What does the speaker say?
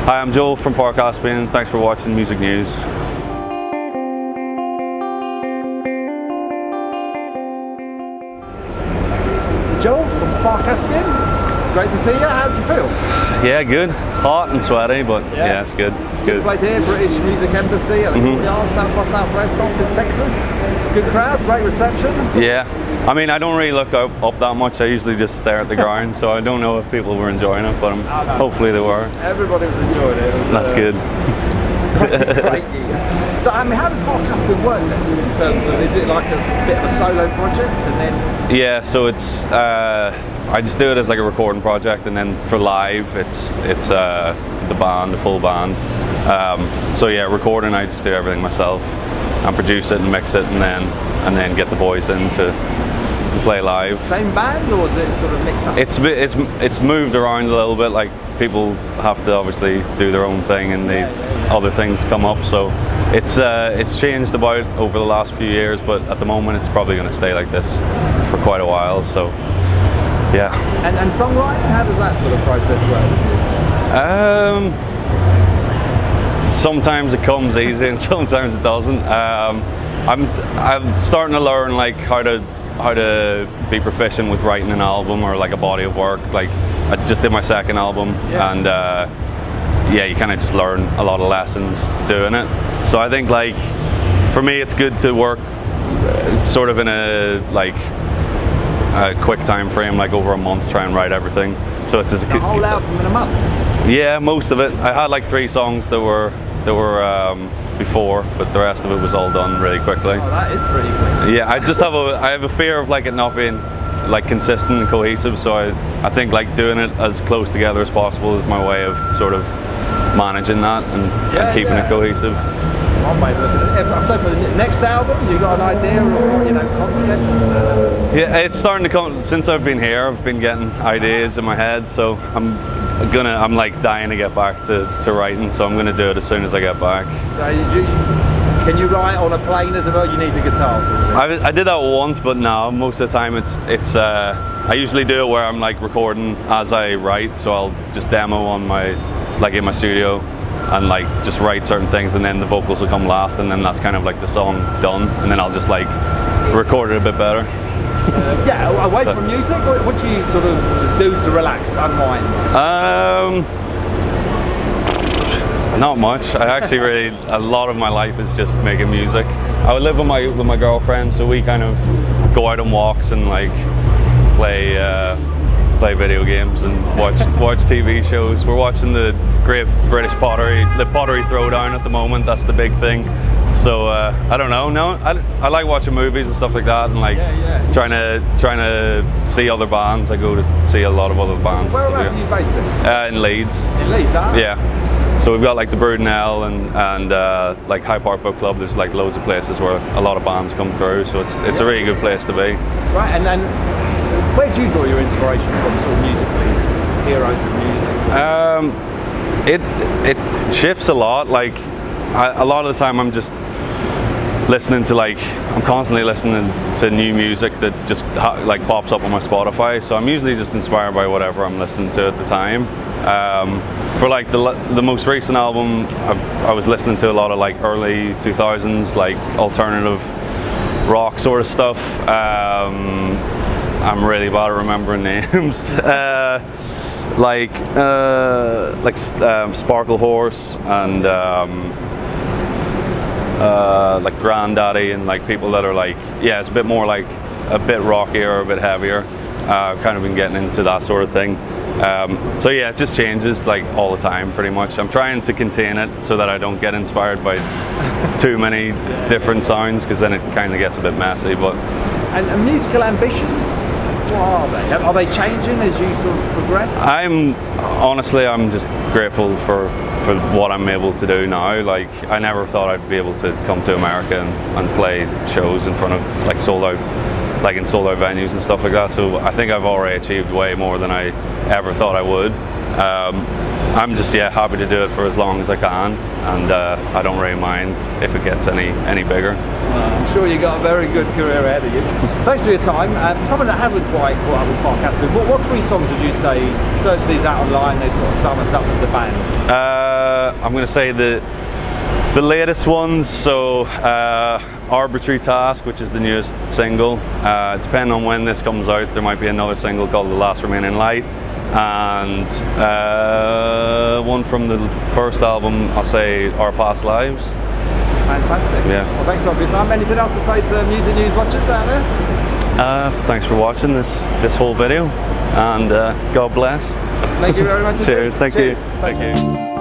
Hi, I'm Joel from Caspian. Thanks for watching Music News. Joel from Caspian. Great to see you. How do you feel? Yeah, good. Hot and sweaty, but yeah, it's good. Just played here, British Music Embassy at the Courtyard, South by Southwest, Austin, Texas. Good crowd, great reception. Yeah, I mean, I don't really look up that much. I usually just stare at the ground, so I don't know if people were enjoying it, but hopefully they were. Everybody was enjoying it. That's good. Great gig. So, I mean, how does Caspian work then? In terms of, is it like a bit of a solo project, and then? Yeah, so it's I just do it as like a recording project, and then for live, it's the band, the full band. So yeah, recording, I just do everything myself, and produce it and mix it, and then get the boys in to play live. Same band, or is it sort of mixed up? It's moved around a little bit. Like, people have to obviously do their own thing, and other things come up. So it's changed about over the last few years, but at the moment it's probably going to stay like this for quite a while. So yeah. And songwriting, how does that sort of process work? Sometimes it comes easy and sometimes it doesn't. I'm starting to learn like how to be proficient with writing an album or like a body of work. Like, I just did my second album, and yeah, you kind of just learn a lot of lessons doing it. So I think, like, for me, it's good to work sort of in a quick time frame, like over a month, try and write everything. So it's the whole album in a month? Yeah, most of it. I had like 3 songs that were before, but the rest of it was all done really quickly. Oh, that is pretty quick. Yeah, I have a fear of like it not being like consistent and cohesive, so I think like doing it as close together as possible is my way of sort of managing that and keeping it cohesive. One way of looking at it. So for the next album, you got an idea or concepts? Yeah, it's starting to come. Since I've been here, I've been getting ideas in my head, so I'm like dying to get back to writing, so I'm gonna do it as soon as I get back. So can you write on a plane as well? You need the guitars. I did that once, but no, most of the time it's I usually do it where I'm like recording as I write, so I'll just demo on in my studio and like just write certain things, and then the vocals will come last, and then that's kind of like the song done, and then I'll just like record it a bit better. Yeah, away from music, what do you sort of do to relax, unwind? Not much. I actually a lot of my life is just making music. I live with my girlfriend, so we kind of go out on walks and like play video games and watch TV shows. We're watching the Great British Pottery Throwdown at the moment. That's the big thing. So I don't know. No, I like watching movies and stuff like that, and like trying to see other bands. I go to see a lot of other bands. So where else are you based then? In Leeds. In Leeds, huh? Yeah. So we've got like the Broodnell and like Hyde Park Book Club. There's like loads of places where a lot of bands come through. So it's a really good place to be. Right, and then where do you draw your inspiration from, sort of musically? Heroes of music? It shifts a lot. Like a lot of the time I'm just listening to I'm constantly listening to new music that just like pops up on my Spotify. So I'm usually just inspired by whatever I'm listening to at the time. For like the most recent album, I was listening to a lot of like early 2000s like alternative rock sort of stuff. I'm really bad at remembering names. Sparkle Horse and like Grandaddy, and like people that are like, yeah, it's a bit more like a bit rockier or a bit heavier. I've kind of been getting into that sort of thing. So yeah, it just changes like all the time pretty much. I'm trying to contain it so that I don't get inspired by too many different sounds, because then it kind of gets a bit messy. But and musical ambitions, what are they? Are they changing as you sort of progress? I'm just grateful for what I'm able to do now. Like, I never thought I'd be able to come to America and play shows in front of like sold out venues and stuff like that. So I think I've already achieved way more than I ever thought I would. I'm just happy to do it for as long as I can, and I don't really mind if it gets any bigger. I'm sure you got a very good career ahead of you. Thanks for your time. For someone that hasn't quite caught up with Caspian, what 3 songs would you say, search these out online, they sort of sum us up as a band? I'm going to say the latest ones. So Arbitrary Task, which is the newest single. Depending on when this comes out, there might be another single called The Last Remaining Light, and one from the first album, I'll say Our Past Lives. Fantastic. Yeah. Well, thanks a lot for your time. Anything else to say to Music News watchers out there? Thanks for watching this whole video, and God bless. Thank you very much. Cheers. Thank Cheers. you. Thank you.